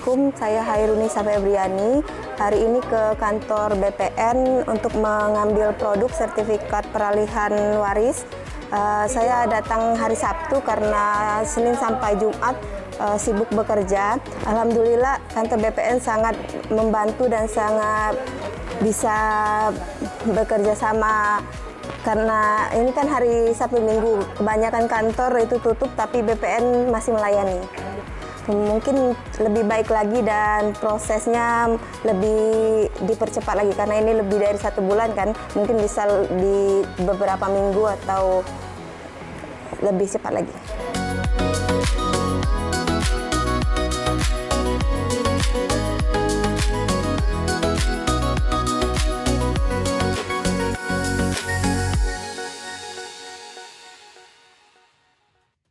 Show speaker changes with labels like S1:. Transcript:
S1: Assalamualaikum, saya Hairunisa Febriani. Hari ini ke kantor BPN untuk mengambil produk sertifikat peralihan waris. Saya datang hari Sabtu karena Senin sampai Jumat sibuk bekerja. Alhamdulillah kantor BPN sangat membantu dan sangat bisa bekerja sama. Karena ini kan hari Sabtu Minggu, kebanyakan kantor itu tutup tapi BPN masih melayani. Mungkin lebih baik lagi dan prosesnya lebih dipercepat lagi karena ini lebih dari 1 bulan kan, mungkin bisa di beberapa minggu atau lebih cepat lagi.